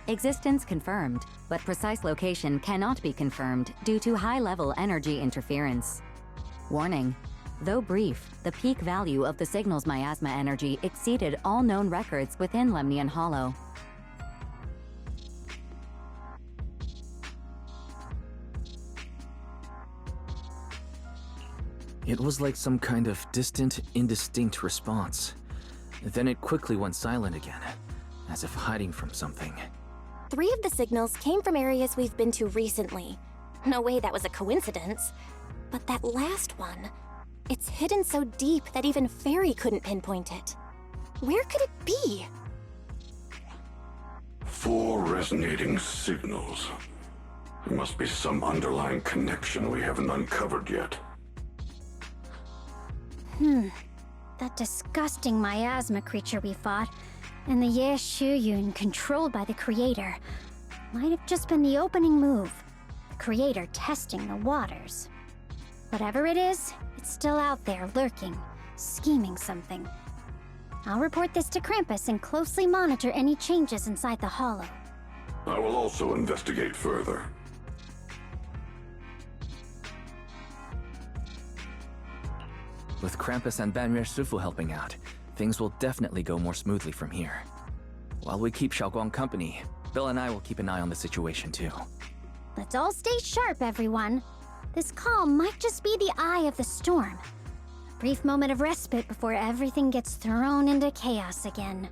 Existence confirmed, but precise location cannot be confirmed due to high-level energy interference. Warning: though brief, the peak value of the signal's miasma energy exceeded all known records within Lemnian Hollow. It was like some kind of distant, indistinct response. Then it quickly went silent again, as if hiding from something. 3 of the signals came from areas we've been to recently. No way that was a coincidence. But that last one, it's hidden so deep that even Fairy couldn't pinpoint it. Where could it be? 4 resonating signals. There must be some underlying connection we haven't uncovered yet. That disgusting miasma creature we fought, and the Ye Shuyun controlled by the Creator, might have just been the opening move. The Creator testing the waters. Whatever it is, it's still out there lurking, scheming something. I'll report this to Krampus and closely monitor any changes inside the Hollow. I will also investigate further. With Krampus and Banrier Sufu helping out, things will definitely go more smoothly from here. While we keep Xiaoguang company, Bill and I will keep an eye on the situation too. Let's all stay sharp, everyone. This calm might just be the eye of the storm. A brief moment of respite before everything gets thrown into chaos again.